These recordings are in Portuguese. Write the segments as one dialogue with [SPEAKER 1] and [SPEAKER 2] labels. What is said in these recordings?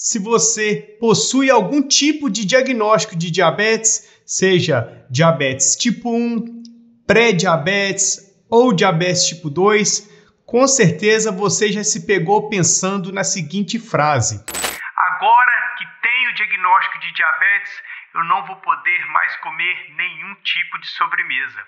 [SPEAKER 1] Se você possui algum tipo de diagnóstico de diabetes, seja diabetes tipo 1, pré-diabetes ou diabetes tipo 2, com certeza você já se pegou pensando na seguinte frase: agora que tenho o diagnóstico de diabetes, eu não vou poder mais comer nenhum tipo de sobremesa.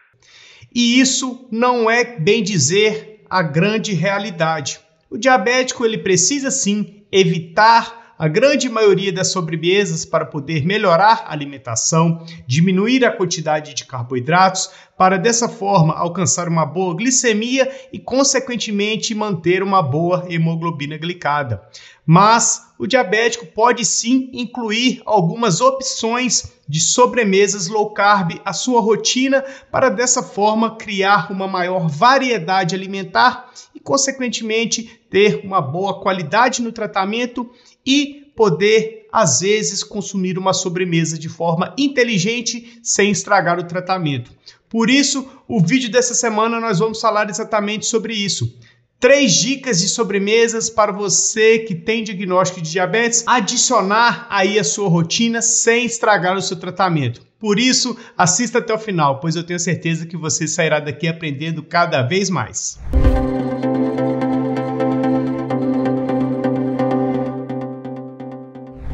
[SPEAKER 1] E isso não é, bem dizer, a grande realidade. O diabético ele precisa sim evitar a grande maioria das sobremesas para poder melhorar a alimentação, diminuir a quantidade de carboidratos, para dessa forma alcançar uma boa glicemia e, consequentemente, manter uma boa hemoglobina glicada. Mas o diabético pode sim incluir algumas opções de sobremesas low carb à sua rotina para dessa forma criar uma maior variedade alimentar e, consequentemente, ter uma boa qualidade no tratamento e poder, às vezes, consumir uma sobremesa de forma inteligente sem estragar o tratamento. Por isso, o vídeo dessa semana nós vamos falar exatamente sobre isso. 3 dicas de sobremesas para você que tem diagnóstico de diabetes adicionar aí a sua rotina sem estragar o seu tratamento. Por isso, assista até o final, pois eu tenho certeza que você sairá daqui aprendendo cada vez mais.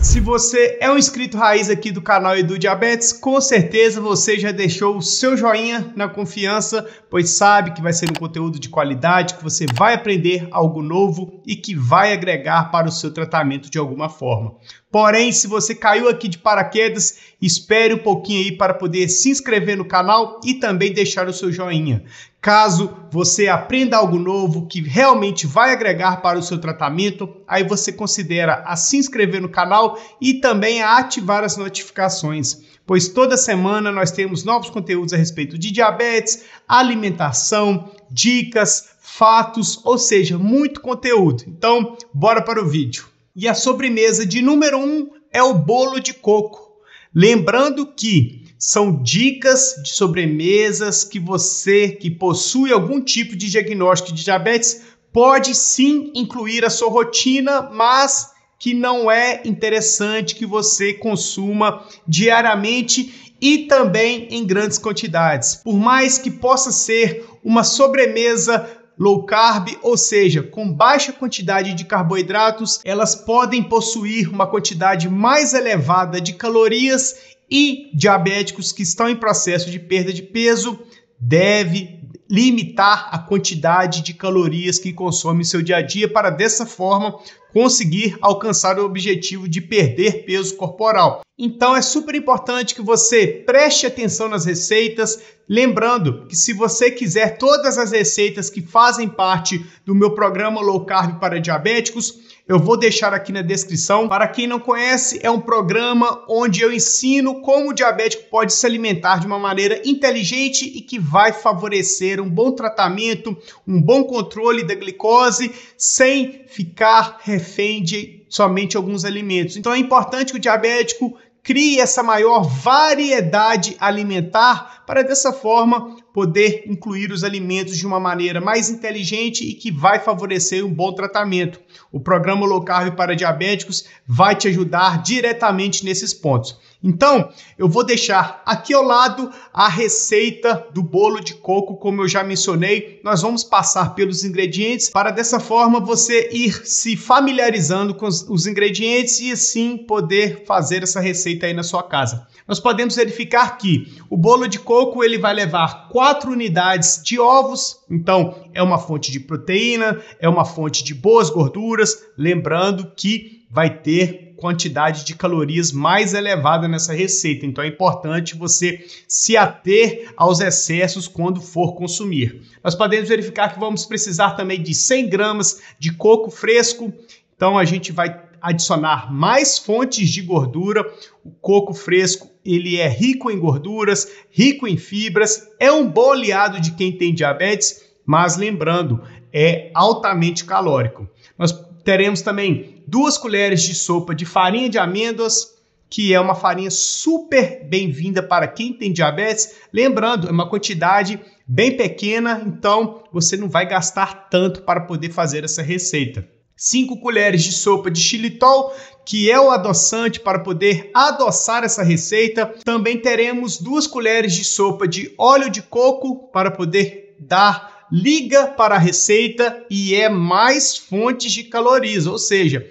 [SPEAKER 1] Se você é um inscrito raiz aqui do canal Edu Diabetes, com certeza você já deixou o seu joinha na confiança, pois sabe que vai ser um conteúdo de qualidade, que você vai aprender algo novo e que vai agregar para o seu tratamento de alguma forma. Porém, se você caiu aqui de paraquedas, espere um pouquinho aí para poder se inscrever no canal e também deixar o seu joinha. Caso você aprenda algo novo que realmente vai agregar para o seu tratamento, aí você considera a se inscrever no canal e também a ativar as notificações, pois toda semana nós temos novos conteúdos a respeito de diabetes, alimentação, dicas, fatos, ou seja, muito conteúdo. Então, bora para o vídeo. E a sobremesa de número 1 é o bolo de coco. Lembrando que são dicas de sobremesas que você que possui algum tipo de diagnóstico de diabetes pode sim incluir a sua rotina, mas que não é interessante que você consuma diariamente e também em grandes quantidades. Por mais que possa ser uma sobremesa low carb, ou seja, com baixa quantidade de carboidratos, elas podem possuir uma quantidade mais elevada de calorias e diabéticos que estão em processo de perda de peso deve limitar a quantidade de calorias que consome em seu dia a dia para dessa forma conseguir alcançar o objetivo de perder peso corporal. Então é super importante que você preste atenção nas receitas, lembrando que se você quiser todas as receitas que fazem parte do meu programa Low Carb para diabéticos, eu vou deixar aqui na descrição. Para quem não conhece, é um programa onde eu ensino como o diabético pode se alimentar de uma maneira inteligente e que vai favorecer um bom tratamento, um bom controle da glicose, sem ficar refém de somente alguns alimentos. Então é importante que o diabético crie essa maior variedade alimentar para dessa forma poder incluir os alimentos de uma maneira mais inteligente e que vai favorecer um bom tratamento. O programa Low Carb para diabéticos vai te ajudar diretamente nesses pontos. Então, eu vou deixar aqui ao lado a receita do bolo de coco, como eu já mencionei. Nós vamos passar pelos ingredientes para dessa forma você ir se familiarizando com os ingredientes e assim poder fazer essa receita aí na sua casa. Nós podemos verificar que o bolo de coco ele vai levar 4 unidades de ovos, então é uma fonte de proteína, é uma fonte de boas gorduras, lembrando que vai ter quantidade de calorias mais elevada nessa receita, então é importante você se ater aos excessos quando for consumir. Nós podemos verificar que vamos precisar também de 100 gramas de coco fresco, então a gente vai adicionar mais fontes de gordura. O coco fresco ele é rico em gorduras, rico em fibras, é um bom aliado de quem tem diabetes, mas lembrando, é altamente calórico. Nós teremos também 2 colheres de sopa de farinha de amêndoas, que é uma farinha super bem-vinda para quem tem diabetes. Lembrando, é uma quantidade bem pequena, então você não vai gastar tanto para poder fazer essa receita. 5 colheres de sopa de xilitol, que é o adoçante para poder adoçar essa receita. Também teremos 2 colheres de sopa de óleo de coco para poder dar liga para a receita e mais fontes de calorias, ou seja,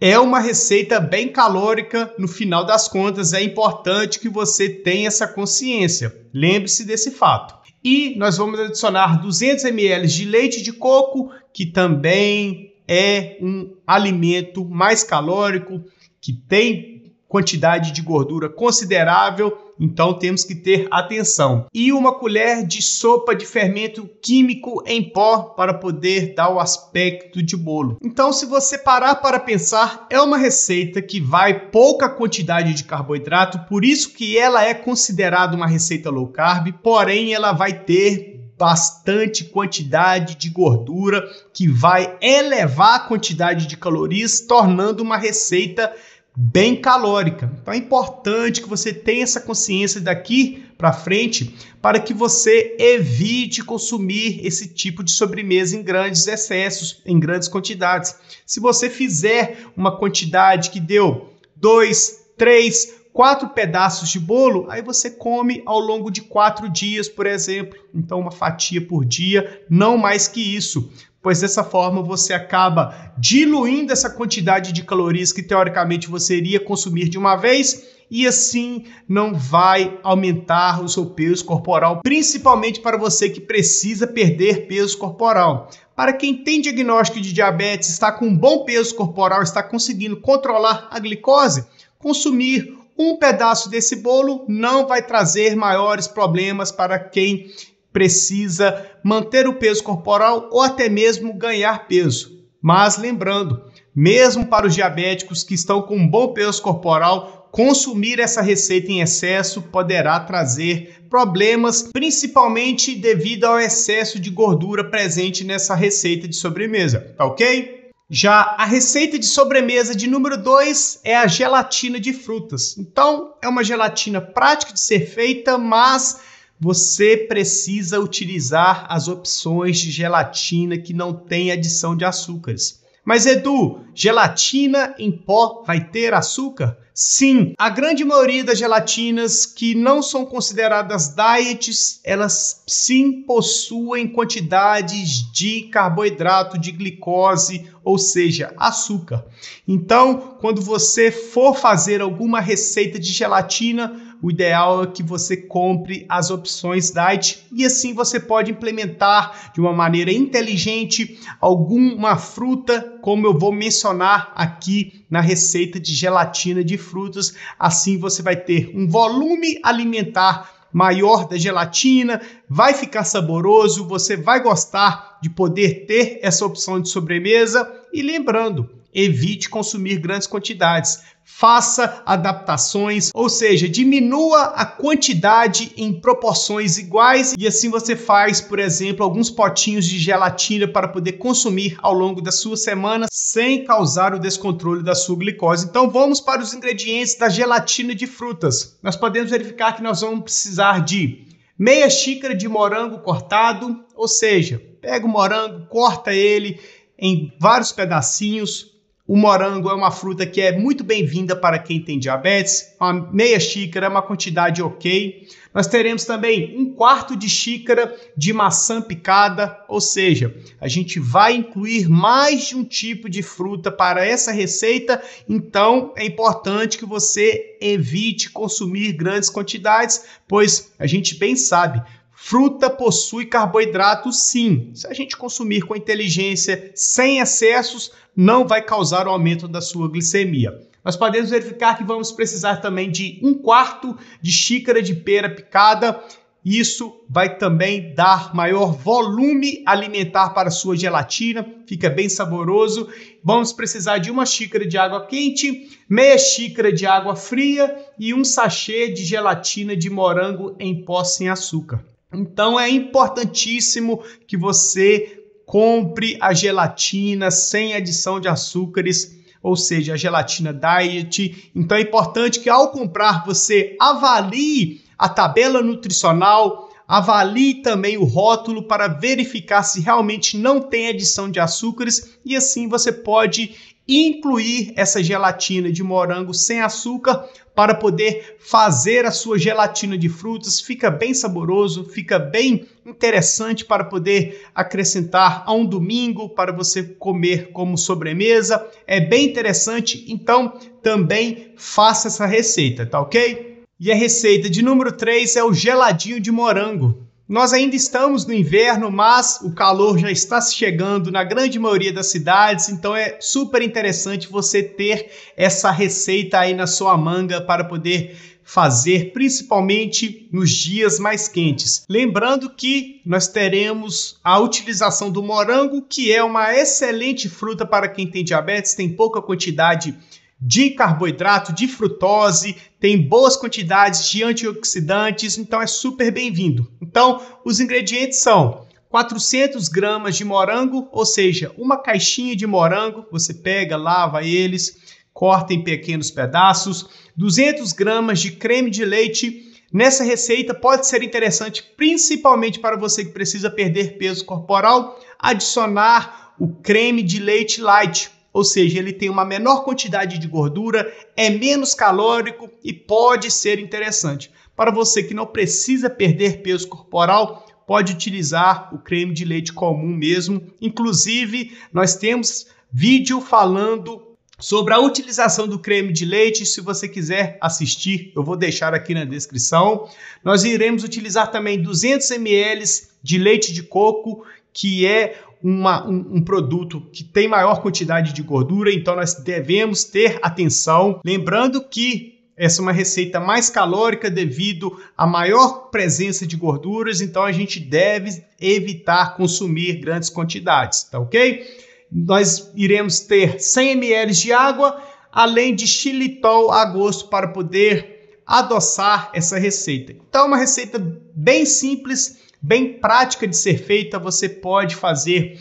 [SPEAKER 1] é uma receita bem calórica. No final das contas, é importante que você tenha essa consciência. Lembre-se desse fato. E nós vamos adicionar 200 ml de leite de coco, que também é um alimento mais calórico, que tem quantidade de gordura considerável, então temos que ter atenção. E 1 colher de sopa de fermento químico em pó para poder dar o aspecto de bolo. Então, se você parar para pensar, é uma receita que vai pouca quantidade de carboidrato, por isso que ela é considerada uma receita low carb, porém ela vai ter bastante quantidade de gordura, que vai elevar a quantidade de calorias, tornando uma receita bem calórica. Então é importante que você tenha essa consciência daqui para frente para que você evite consumir esse tipo de sobremesa em grandes excessos, em grandes quantidades. Se você fizer uma quantidade que deu 2, 3, 4 pedaços de bolo, aí você come ao longo de 4 dias, por exemplo. Então uma fatia por dia, não mais que isso. Pois dessa forma você acaba diluindo essa quantidade de calorias que teoricamente você iria consumir de uma vez e assim não vai aumentar o seu peso corporal, principalmente para você que precisa perder peso corporal. Para quem tem diagnóstico de diabetes, está com um bom peso corporal, está conseguindo controlar a glicose, consumir um pedaço desse bolo não vai trazer maiores problemas para quem precisa manter o peso corporal ou até mesmo ganhar peso. Mas lembrando, mesmo para os diabéticos que estão com um bom peso corporal, consumir essa receita em excesso poderá trazer problemas, principalmente devido ao excesso de gordura presente nessa receita de sobremesa, tá ok? Já a receita de sobremesa de número 2 é a gelatina de frutas. Então, é uma gelatina prática de ser feita, mas você precisa utilizar as opções de gelatina que não tem adição de açúcares. Mas Edu, gelatina em pó vai ter açúcar? Sim, a grande maioria das gelatinas que não são consideradas diets, elas sim possuem quantidades de carboidrato, de glicose, ou seja, açúcar. Então, quando você for fazer alguma receita de gelatina, o ideal é que você compre as opções diet e assim você pode implementar de uma maneira inteligente alguma fruta, como eu vou mencionar aqui na receita de gelatina de frutas. Assim você vai ter um volume alimentar maior da gelatina, vai ficar saboroso, você vai gostar de poder ter essa opção de sobremesa. E lembrando, evite consumir grandes quantidades. Faça adaptações, ou seja, diminua a quantidade em proporções iguais e assim você faz, por exemplo, alguns potinhos de gelatina para poder consumir ao longo da sua semana sem causar o descontrole da sua glicose. Então vamos para os ingredientes da gelatina de frutas. Nós podemos verificar que nós vamos precisar de meia xícara de morango cortado, ou seja, pega o morango, corta ele em vários pedacinhos. O morango é uma fruta que é muito bem-vinda para quem tem diabetes. Uma meia xícara é uma quantidade ok. Nós teremos também 1/4 de xícara de maçã picada, ou seja, a gente vai incluir mais de um tipo de fruta para essa receita, então é importante que você evite consumir grandes quantidades, pois a gente bem sabe, fruta possui carboidrato sim. Se a gente consumir com inteligência, sem excessos, não vai causar o aumento da sua glicemia. Nós podemos verificar que vamos precisar também de 1/4 de xícara de pera picada. Isso vai também dar maior volume alimentar para a sua gelatina, fica bem saboroso. Vamos precisar de 1 xícara de água quente, meia xícara de água fria e 1 sachê de gelatina de morango em pó sem açúcar. Então é importantíssimo que você compre a gelatina sem adição de açúcares, ou seja, a gelatina diet. Então é importante que ao comprar você avalie a tabela nutricional, avalie também o rótulo para verificar se realmente não tem adição de açúcares e assim você pode incluir essa gelatina de morango sem açúcar para poder fazer a sua gelatina de frutas. Fica bem saboroso, fica bem interessante para poder acrescentar a um domingo para você comer como sobremesa. É bem interessante, então também faça essa receita, tá ok? E a receita de número 3 é o geladinho de morango. Nós ainda estamos no inverno, mas o calor já está chegando na grande maioria das cidades, então é super interessante você ter essa receita aí na sua manga para poder fazer, principalmente nos dias mais quentes. Lembrando que nós teremos a utilização do morango, que é uma excelente fruta para quem tem diabetes, tem pouca quantidade de carboidrato, de frutose, tem boas quantidades de antioxidantes, então é super bem-vindo. Então, os ingredientes são 400 gramas de morango, ou seja, uma caixinha de morango, você pega, lava eles, corta em pequenos pedaços, 200 gramas de creme de leite. Nessa receita pode ser interessante, principalmente para você que precisa perder peso corporal, adicionar o creme de leite light. Ou seja, ele tem uma menor quantidade de gordura, é menos calórico e pode ser interessante. Para você que não precisa perder peso corporal, pode utilizar o creme de leite comum mesmo. Inclusive, nós temos vídeo falando sobre a utilização do creme de leite. Se você quiser assistir, eu vou deixar aqui na descrição. Nós iremos utilizar também 200 ml de leite de coco, que é um produto que tem maior quantidade de gordura, então nós devemos ter atenção. Lembrando que essa é uma receita mais calórica devido à maior presença de gorduras, então a gente deve evitar consumir grandes quantidades, tá ok? Nós iremos ter 100 ml de água, além de xilitol a gosto para poder adoçar essa receita. Então é uma receita bem simples, bem prática de ser feita, você pode fazer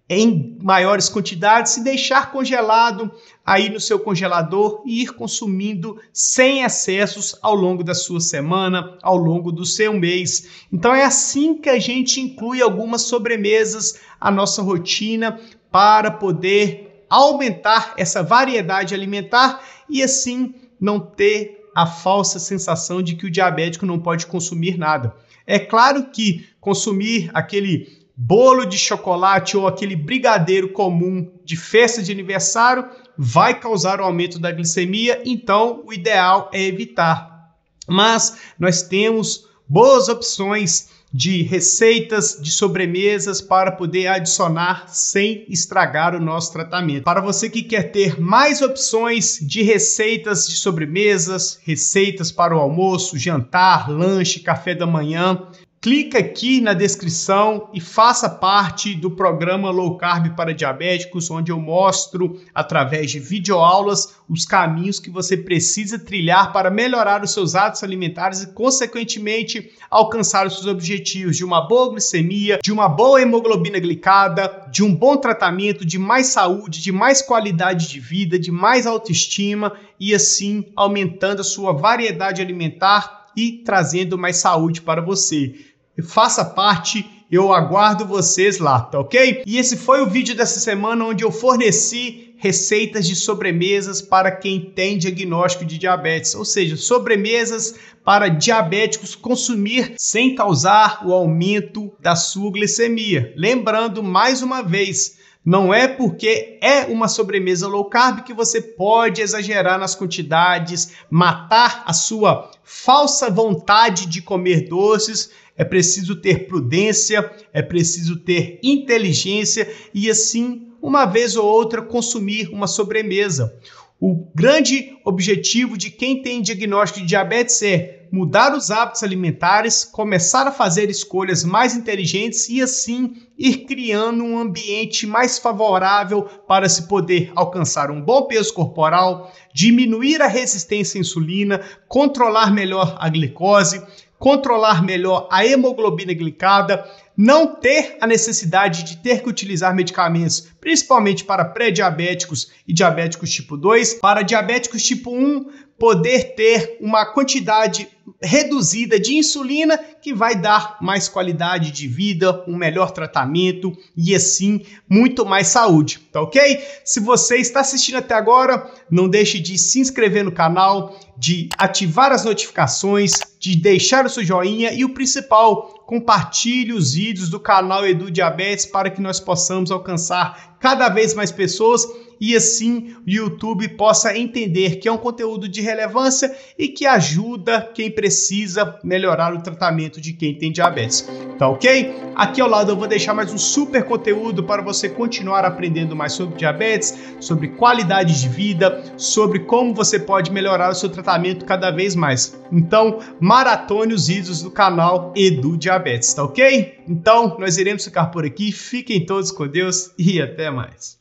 [SPEAKER 1] em maiores quantidades e deixar congelado aí no seu congelador e ir consumindo sem excessos ao longo da sua semana, ao longo do seu mês. Então é assim que a gente inclui algumas sobremesas à nossa rotina para poder aumentar essa variedade alimentar e assim não ter a falsa sensação de que o diabético não pode consumir nada. É claro que consumir aquele bolo de chocolate ou aquele brigadeiro comum de festa de aniversário vai causar o aumento da glicemia, então o ideal é evitar. Mas nós temos boas opções de receitas, de sobremesas para poder adicionar sem estragar o nosso tratamento. Para você que quer ter mais opções de receitas de sobremesas, receitas para o almoço, jantar, lanche, café da manhã, clica aqui na descrição e faça parte do programa Low Carb para Diabéticos, onde eu mostro, através de videoaulas, os caminhos que você precisa trilhar para melhorar os seus hábitos alimentares e, consequentemente, alcançar os seus objetivos de uma boa glicemia, de uma boa hemoglobina glicada, de um bom tratamento, de mais saúde, de mais qualidade de vida, de mais autoestima e, assim, aumentando a sua variedade alimentar e trazendo mais saúde para você. Faça parte, eu aguardo vocês lá, tá ok? E esse foi o vídeo dessa semana onde eu forneci receitas de sobremesas para quem tem diagnóstico de diabetes, ou seja, sobremesas para diabéticos consumir sem causar o aumento da sua glicemia. Lembrando mais uma vez, não é porque é uma sobremesa low carb que você pode exagerar nas quantidades, matar a sua falsa vontade de comer doces. É preciso ter prudência, é preciso ter inteligência e assim, uma vez ou outra, consumir uma sobremesa. O grande objetivo de quem tem diagnóstico de diabetes é mudar os hábitos alimentares, começar a fazer escolhas mais inteligentes e assim ir criando um ambiente mais favorável para se poder alcançar um bom peso corporal, diminuir a resistência à insulina, controlar melhor a glicose, controlar melhor a hemoglobina glicada, não ter a necessidade de ter que utilizar medicamentos, principalmente para pré-diabéticos e diabéticos tipo 2, para diabéticos tipo 1, poder ter uma quantidade reduzida de insulina, que vai dar mais qualidade de vida, um melhor tratamento e assim muito mais saúde, tá ok? Se você está assistindo até agora, não deixe de se inscrever no canal, de ativar as notificações, de deixar o seu joinha e o principal, compartilhe os vídeos do canal Edu Diabetes para que nós possamos alcançar cada vez mais pessoas e assim o YouTube possa entender que é um conteúdo de relevância e que ajuda quem precisa melhorar o tratamento de quem tem diabetes. Tá ok? Aqui ao lado eu vou deixar mais um super conteúdo para você continuar aprendendo mais sobre diabetes, sobre qualidade de vida, sobre como você pode melhorar o seu tratamento cada vez mais. Então, maratone os vídeos do canal Edu Diabetes, tá ok? Então, nós iremos ficar por aqui. Fiquem todos com Deus e até mais.